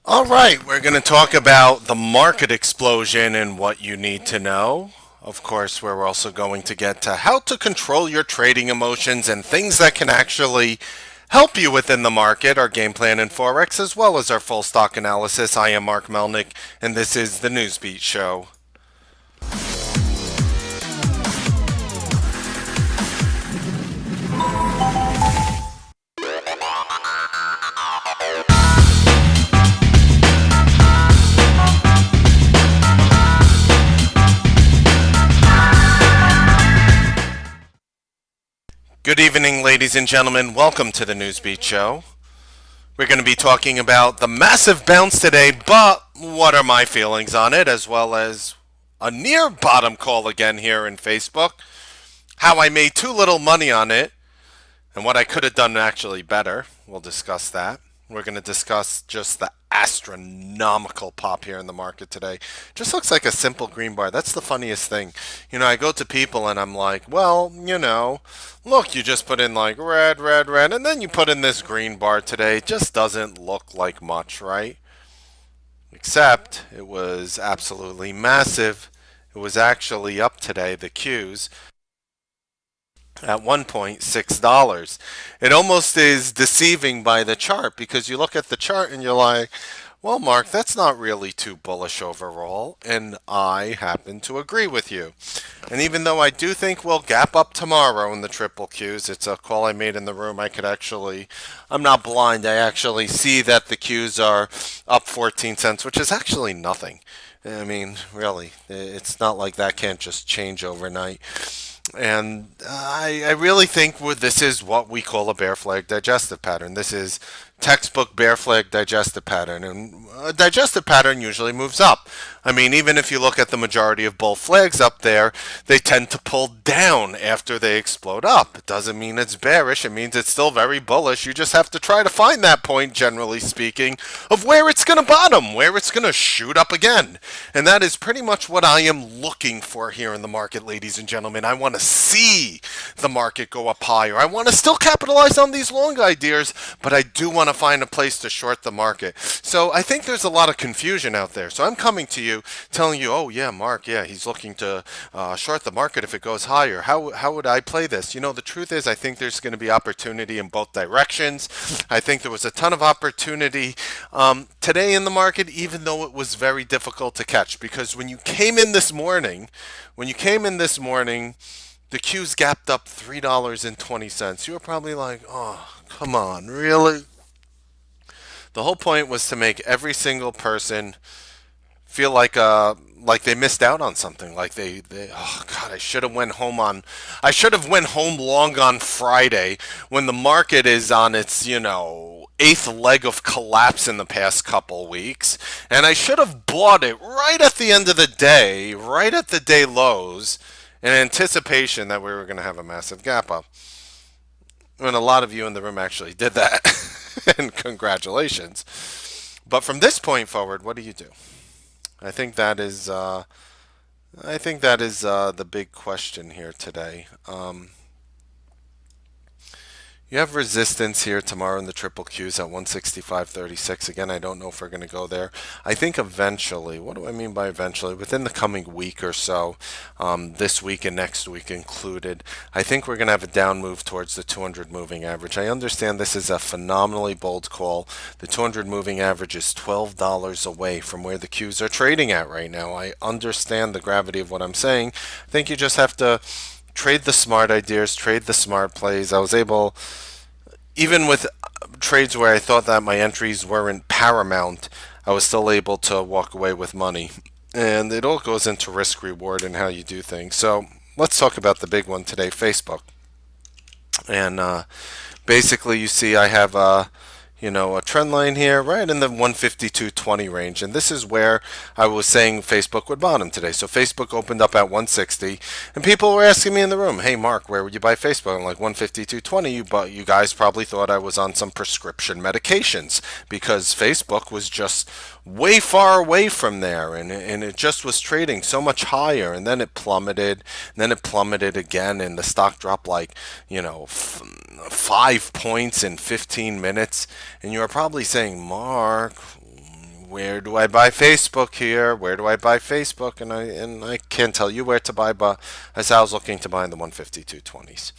All right, we're going to talk about the market explosion and what you need to know. Of course, we're also going to get to how to control your trading emotions and things that can actually help you within the market, our game plan in Forex, as well as our full stock analysis. I am Mark Melnick, and this is the Newsbeat Show. Good evening, ladies and gentlemen. Welcome to the Newsbeat Show. We're going to be talking about the massive bounce today, but what are my feelings on it, as well as a near bottom call again here in Facebook, how I made too little money on it, and what I could have done actually better. We'll discuss that. We're going to discuss just the astronomical pop here in the market today. Just looks like a simple green bar. That's the funniest thing. I go to people and I'm like, well, look, you just put in like red, red, red, and then you put in this green bar today. It just doesn't look like much, right? Except it was absolutely massive. It was actually up today, the Qs, at $1.6. It almost is deceiving by the chart because you look at the chart and you're like, well, Mark, that's not really too bullish overall. And I happen to agree with you. And even though I do think we'll gap up tomorrow in the triple Qs, it's a call I made in the room. I'm not blind. I actually see that the Qs are up 14 cents, which is actually nothing. I mean, really, it's not like that can't just change overnight. And I really think this is what we call a bear flag digestive pattern. This is textbook bear flag digestive pattern. And a digestive pattern usually moves up. I mean, even if you look at the majority of bull flags up there, they tend to pull down after they explode up. It doesn't mean it's bearish. It means it's still very bullish. You just have to try to find that point, generally speaking, of where it's going to bottom, where it's going to shoot up again. And that is pretty much what I am looking for here in the market, ladies and gentlemen. I want to see the market go up higher. I want to still capitalize on these long ideas, but I do want to find a place to short the market. So I think there's a lot of confusion out there. So I'm coming to you telling you, oh, yeah, Mark, yeah, he's looking to short the market if it goes higher. How would I play this? The truth is, I think there's going to be opportunity in both directions. I think there was a ton of opportunity today in the market, even though it was very difficult to catch. Because when you came in this morning, the Q's gapped up $3.20. You were probably like, oh, come on, really? The whole point was to make every single person feel like they missed out on something. Like they oh god, I should have went home long on Friday when the market is on its, eighth leg of collapse in the past couple weeks. And I should have bought it right at the end of the day, right at the day lows, in anticipation that we were going to have a massive gap up. And a lot of you in the room actually did that. And congratulations. But from this point forward, what do you do? I think that is the big question here today. You have resistance here tomorrow in the triple Qs at 165.36. Again, I don't know if we're going to go there. I think eventually, what do I mean by eventually? Within the coming week or so, this week and next week included, I think we're going to have a down move towards the 200 moving average. I understand this is a phenomenally bold call. The 200 moving average is $12 away from where the Qs are trading at right now. I understand the gravity of what I'm saying. I think you just have to trade the smart ideas, trade the smart plays. I was able, even with trades where I thought that my entries weren't paramount, I was still able to walk away with money. And it all goes into risk reward and how you do things. So let's talk about the big one today, Facebook. And basically, you see I have a trend line here right in the 152.20 range. And this is where I was saying Facebook would bottom today. So Facebook opened up at 160, and people were asking me in the room, hey, Mark, where would you buy Facebook? I'm like, 152.20. You guys probably thought I was on some prescription medications because Facebook was just way far away from there, and it just was trading so much higher, and then it plummeted, and then it plummeted again, and the stock dropped like 5 points in 15 minutes. And you are probably saying, Mark, where do I buy Facebook here? Where do I buy Facebook? And I can't tell you where to buy, but as I was looking to buy in the 152.20s.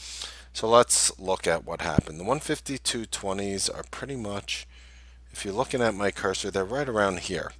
So let's look at what happened. The 152.20s are pretty much, if you're looking at my cursor, they're right around here.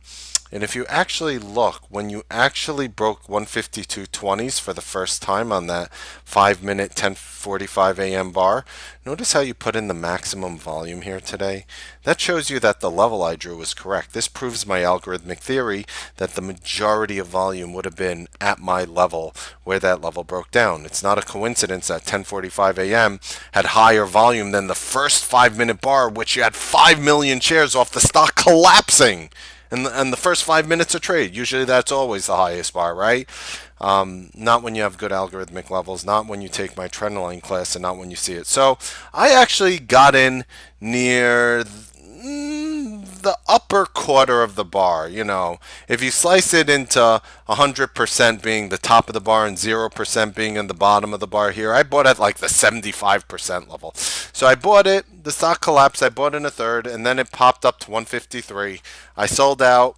And if you actually look, when you actually broke 152.20s for the first time on that 5-minute 10:45 a.m. bar, notice how you put in the maximum volume here today? That shows you that the level I drew was correct. This proves my algorithmic theory that the majority of volume would have been at my level where that level broke down. It's not a coincidence that 10:45 a.m. had higher volume than the first 5-minute bar, which you had 5 million shares off the stock collapsing. And the first 5 minutes of trade, usually that's always the highest bar, right? Not when you have good algorithmic levels, not when you take my trendline class, and not when you see it. So I actually got in near the upper quarter of the bar. You know, if you slice it into 100% being the top of the bar and 0% being in the bottom of the bar here, I bought at like the 75% level. So I bought it, the stock collapsed, I bought in a third, and then it popped up to 153. I sold out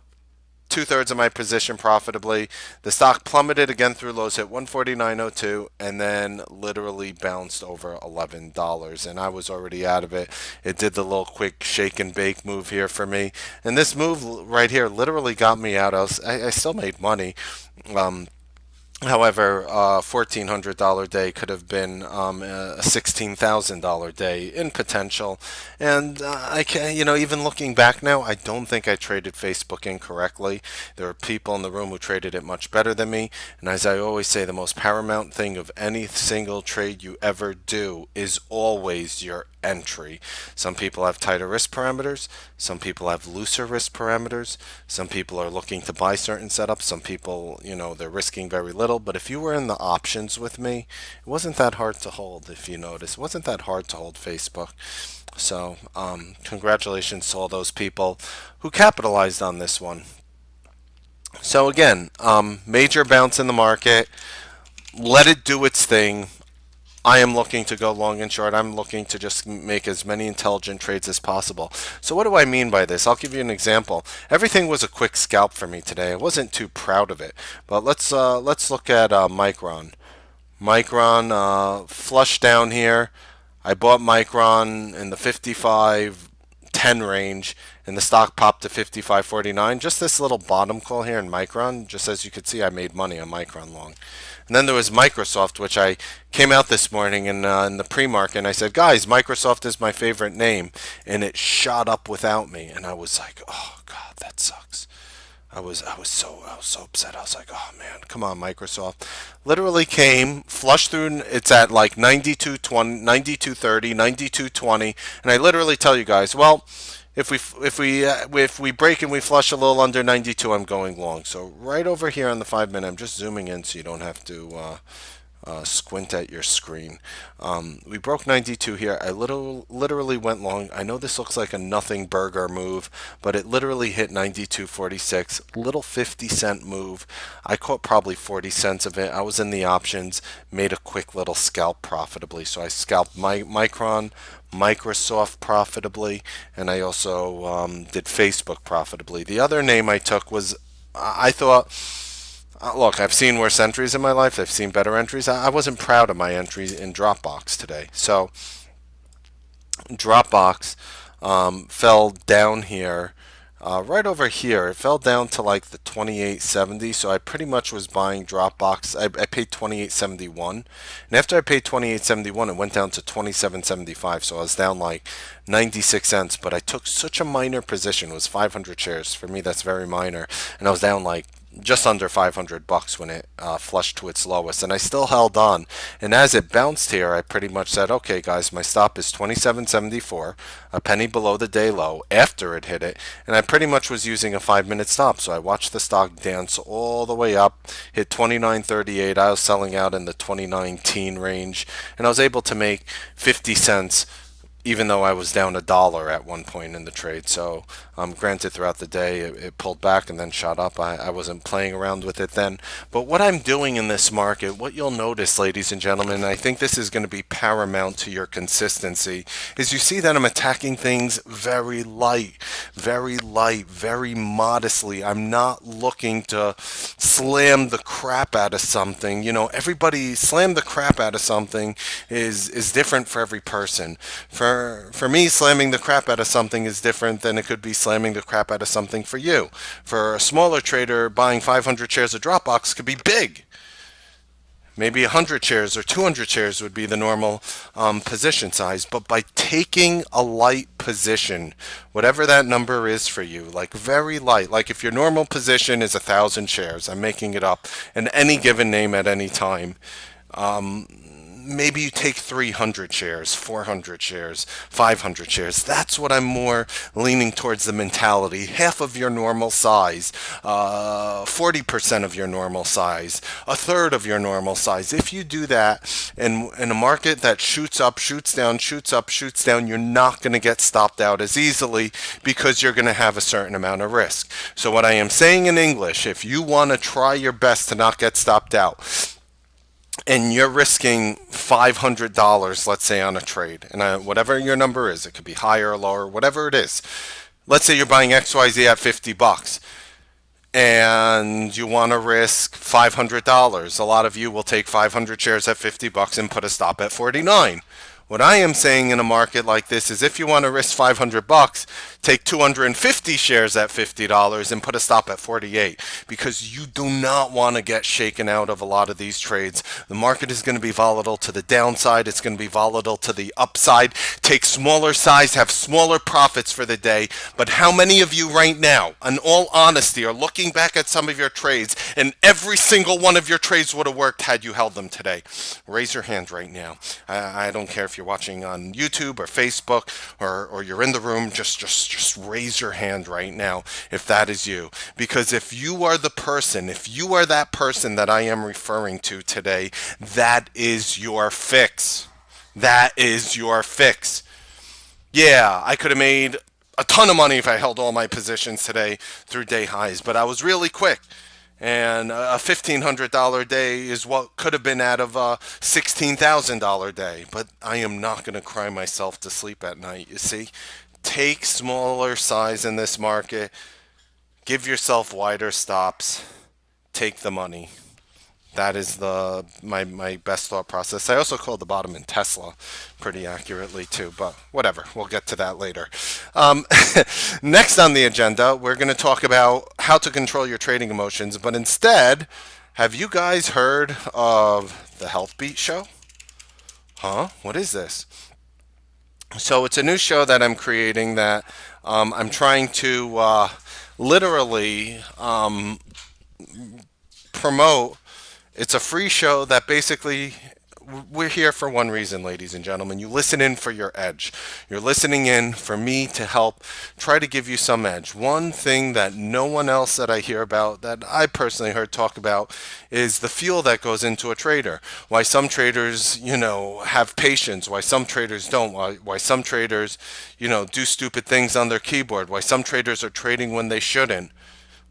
2/3 of my position profitably. The stock plummeted again through lows, hit 149.02, and then literally bounced over $11. And I was already out of it. It did the little quick shake and bake move here for me. And this move right here literally got me out. I still made money. However, a $1,400 day could have been a $16,000 day in potential, and I can, even looking back now, I don't think I traded Facebook incorrectly. There are people in the room who traded it much better than me, and as I always say, the most paramount thing of any single trade you ever do is always your entry. Some people have tighter risk parameters. Some people have looser risk parameters. Some people are looking to buy certain setups. Some people, they're risking very little. But if you were in the options with me, it wasn't that hard to hold, if you notice. It wasn't that hard to hold Facebook. So, congratulations to all those people who capitalized on this one. So again, major bounce in the market. Let it do its thing. I am looking to go long and short. I'm looking to just make as many intelligent trades as possible. So what do I mean by this? I'll give you an example. Everything was a quick scalp for me today. I wasn't too proud of it. But let's look at Micron. Micron flush down here. I bought Micron in the 55.10 range, and the stock popped to 55.49. Just this little bottom call here in Micron, just as you could see, I made money on Micron long. And then there was Microsoft, which I came out this morning in the pre-market, and I said, guys, Microsoft is my favorite name, and it shot up without me, and I was like, oh god, that sucks. I was so upset. I was like, oh man, come on, Microsoft. Literally came, flushed through. It's at like 92.20, 92.30, 92.20, and I literally tell you guys, well, if we break and we flush a little under 92, I'm going long. So right over here on the 5-minute, I'm just zooming in so you don't have to squint at your screen. We broke 92 here. I literally went long. I know this looks like a nothing burger move, but it literally hit 92.46. Little 50-cent move. I caught probably 40 cents of it. I was in the options, made a quick little scalp profitably. So I scalped Micron, Microsoft profitably, and I also did Facebook profitably. The other name I took was, I thought, look, I've seen worse entries in my life. I've seen better entries. I wasn't proud of my entries in Dropbox today. So Dropbox fell down here. Right over here, it fell down to like the 28.70, so I pretty much was buying Dropbox. I paid 28.71, and after I paid 28.71, it went down to 27.75, so I was down like 96 cents, but I took such a minor position. It was 500 shares. For me, that's very minor, and I was down like just under $500 when it flushed to its lowest, and I still held on. And as it bounced here, I pretty much said, okay guys, my stop is 27.74, a penny below the day low after it hit it, and I pretty much was using a 5-minute stop. So I watched the stock dance all the way up, hit 29.38. I was selling out in the 2019 range, and I was able to make 50 cents even though I was down $1 at one point in the trade. So Granted, throughout the day it pulled back and then shot up. I wasn't playing around with it then. But what I'm doing in this market, what you'll notice, ladies and gentlemen, and I think this is going to be paramount to your consistency, is you see that I'm attacking things very light, very modestly. I'm not looking to slam the crap out of something. You know, everybody slam the crap out of something is different for every person. For me, slamming the crap out of something is different than it could be slamming the crap out of something for you. For a smaller trader, buying 500 shares of Dropbox could be big. Maybe 100 shares or 200 shares would be the normal position size. But by taking a light position, whatever that number is for you, like very light, like if your normal position is 1,000 shares, I'm making it up, in any given name at any time, maybe you take 300 shares, 400 shares, 500 shares. That's what I'm more leaning towards, the mentality. Half of your normal size, 40% of your normal size, a third of your normal size. If you do that in a market that shoots up, shoots down, shoots up, shoots down, you're not going to get stopped out as easily because you're going to have a certain amount of risk. So what I am saying in English, if you want to try your best to not get stopped out, and you're risking $500, let's say, on a trade, and whatever your number is, it could be higher or lower, whatever it is. Let's say you're buying XYZ at $50, and you want to risk $500. A lot of you will take 500 shares at $50 and put a stop at 49. What I am saying in a market like this is, if you want to risk $500, take 250 shares at $50 and put a stop at 48, because you do not want to get shaken out of a lot of these trades. The market is going to be volatile to the downside. It's going to be volatile to the upside. Take smaller size, have smaller profits for the day. But how many of you right now, in all honesty, are looking back at some of your trades and every single one of your trades would have worked had you held them today? Raise your hand right now. I don't care if you're watching on YouTube or Facebook, or you're in the room, just raise your hand right now if that is you. Because if you are the person, if you are that person that I am referring to today, that is your fix. That is your fix. Yeah, I could have made a ton of money if I held all my positions today through day highs, but I was really quick. And a $1,500 day is what could have been out of a $16,000 day. But I am not going to cry myself to sleep at night, you see. Take smaller size in this market. Give yourself wider stops. Take the money. That is my best thought process. I also called the bottom in Tesla pretty accurately too, but whatever. We'll get to that later. Next on the agenda, we're going to talk about how to control your trading emotions. But instead, have you guys heard of the Health Beat show? Huh? What is this? So it's a new show that I'm creating that I'm trying to literally promote. It's a free show that basically, we're here for one reason, ladies and gentlemen. You listen in for your edge. You're listening in for me to help try to give you some edge. One thing that no one else that I hear about, that I personally heard talk about, is the fuel that goes into a trader. Why some traders, have patience. Why some traders don't. Why some traders, do stupid things on their keyboard. Why some traders are trading when they shouldn't.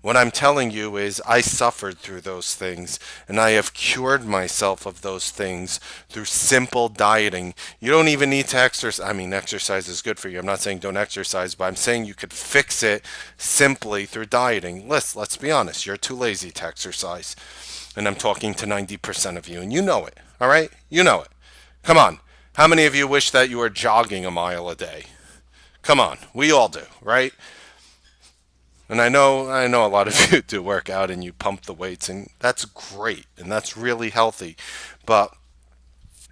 What I'm telling you is I suffered through those things, and I have cured myself of those things through simple dieting. You don't even need to exercise. I mean, exercise is good for you. I'm not saying don't exercise, but I'm saying you could fix it simply through dieting. Let's be honest. You're too lazy to exercise. And I'm talking to 90% of you, and you know it, all right? You know it. Come on. How many of you wish that you were jogging a mile a day? Come on. We all do, right? And I know a lot of you do work out and you pump the weights, and that's great and that's really healthy. But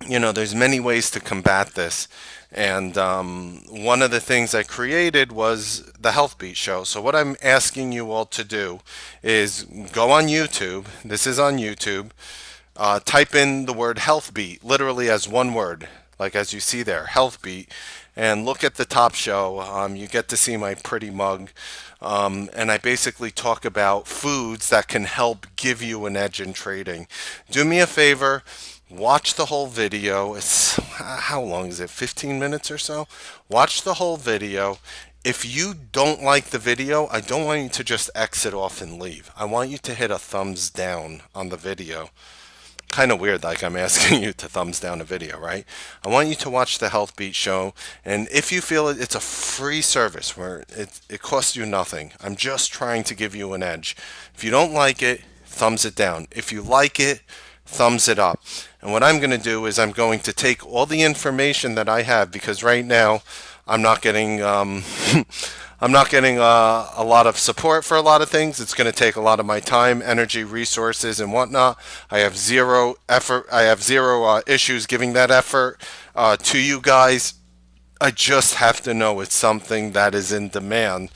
there's many ways to combat this. And one of the things I created was the Health Beat show. So what I'm asking you all to do is go on YouTube. This is on YouTube. Type in the word Health Beat, literally as one word, like as you see there, Health Beat, and look at the top show. You get to see my pretty mug. And I basically talk about foods that can help give you an edge in trading. Do me a favor, watch the whole video. How long is it? 15 minutes or so? Watch the whole video. If you don't like the video, I don't want you to just exit off and leave. I want you to hit a thumbs down on the video. Kind of weird, like I'm asking you to thumbs down a video, right? I want you to watch the Health Beat show, and if you feel it, it's a free service where it costs you nothing. I'm just trying to give you an edge. If you don't like it, thumbs it down. If you like it, thumbs it up. And what I'm going to do is I'm going to take all the information that I have, because right now I'm not getting I'm not getting a lot of support for a lot of things. It's going to take a lot of my time, energy, resources, and whatnot. I have zero effort. I have zero issues giving that effort to you guys. I just have to know it's something that is in demand,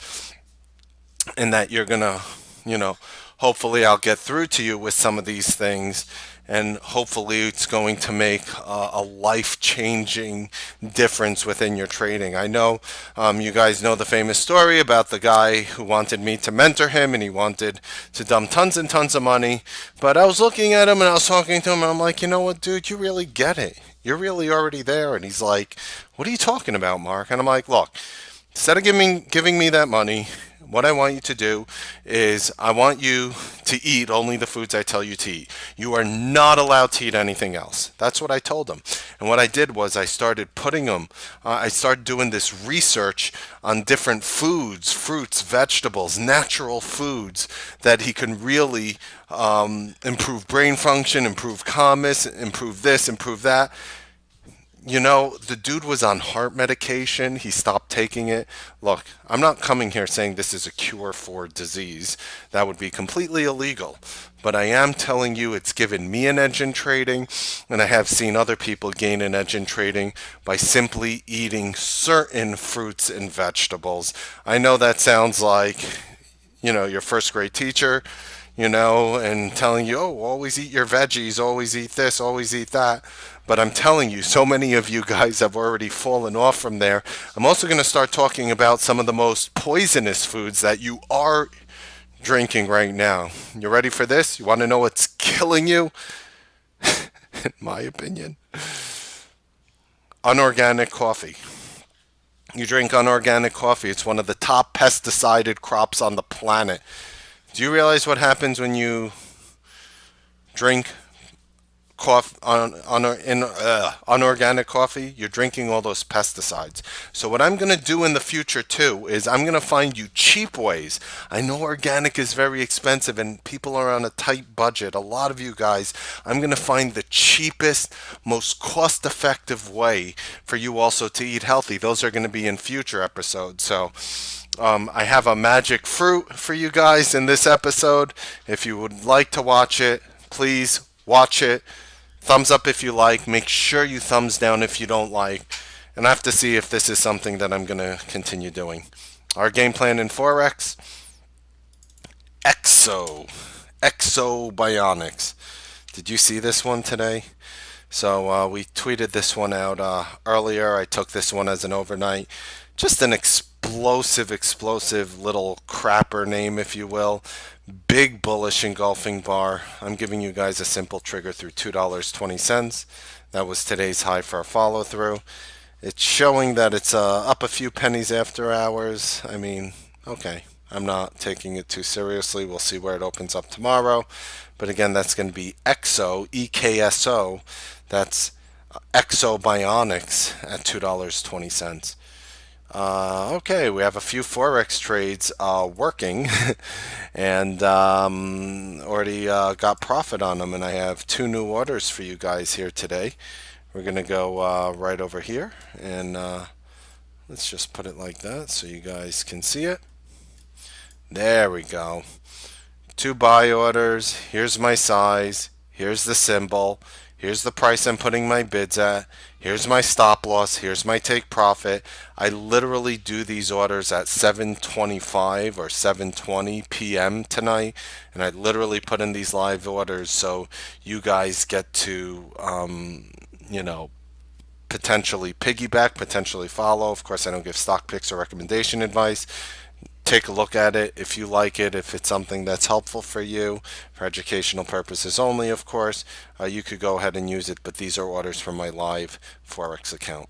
and that you're gonna, you know, hopefully I'll get through to you with some of these things, and hopefully it's going to make a life-changing difference within your trading. I know you guys know the famous story about the guy who wanted me to mentor him, and he wanted to dump tons and tons of money. But I was looking at him and I was talking to him, and I'm like, you know what, dude, you really get it. You're really already there. And he's like, what are you talking about, Mark? And I'm like, look, instead of giving me that money, what I want you to do is I want you to eat only the foods I tell you to eat. You are not allowed to eat anything else. That's what I told him. And what I did was I started putting them, I started doing this research on different foods, fruits, vegetables, natural foods that he can really improve brain function, improve calmness, improve this, improve that. You know, the dude was on heart medication. He stopped taking it. Look, I'm not coming here saying this is a cure for disease. That would be completely illegal. But I am telling you it's given me an edge in trading, and I have seen other people gain an edge in trading by simply eating certain fruits and vegetables. I know that sounds like, your first grade teacher, and telling you, oh, always eat your veggies, always eat this, always eat that. But I'm telling you, so many of you guys have already fallen off from there. I'm also going to start talking about some of the most poisonous foods that you are drinking right now. You ready for this? You want to know what's killing you? In my opinion, unorganic coffee. You drink unorganic coffee, it's one of the top pesticided crops on the planet. Do you realize what happens when you drink unorganic coffee? You're drinking all those pesticides. So what I'm going to do in the future too is I'm going to find you cheap ways. I know organic is very expensive and people are on a tight budget. A lot of you guys, I'm going to find the cheapest, most cost-effective way for you also to eat healthy. Those are going to be in future episodes. So I have a magic fruit for you guys in this episode. If you would like to watch it, please watch it. Thumbs up if you like. Make sure you thumbs down if you don't like. And I have to see if this is something that I'm going to continue doing. Our game plan in Forex, Exo Bionics. Did you see this one today? So we tweeted this one out earlier. I took this one as an overnight. Just an explosive little crapper name, if you will. Big bullish engulfing bar. I'm giving you guys a simple trigger through $2.20. That was today's high for a follow through. It's showing that it's up a few pennies after hours. I mean, okay. I'm not taking it too seriously. We'll see where it opens up tomorrow. But again, that's going to be EXO, EKSO. That's Exo Bionics at $2.20. Okay, we have a few Forex trades working and already got profit on them, and I have 2 new orders for you guys here today. We're going to go right over here, and let's just put it like that so you guys can see it. There we go. 2 buy orders. Here's my size. Here's the symbol. Here's the price I'm putting my bids at. Here's my stop loss. Here's my take profit. I literally do these orders at 7:25 or 7:20 p.m. tonight, and I literally put in these live orders so you guys get to, potentially piggyback, potentially follow. Of course, I don't give stock picks or recommendation advice. Take a look at it if you like it, if it's something that's helpful for you, for educational purposes only, of course. You could go ahead and use it, but these are orders from my live Forex account.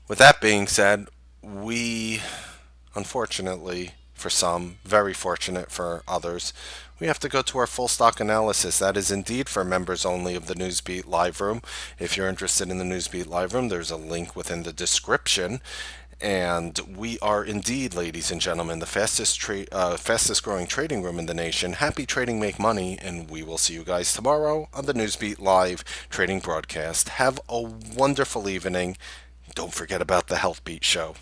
With that being said, we, unfortunately, for some, very fortunate for others, we have to go to our full stock analysis. That is indeed for members only of the Newsbeat Live Room. If you're interested in the Newsbeat Live Room, there's a link within the description. And we are indeed, ladies and gentlemen, the fastest growing trading room in the nation. Happy trading, make money, and we will see you guys tomorrow on the Newsbeat Live trading broadcast. Have a wonderful evening. Don't forget about the Health Beat show.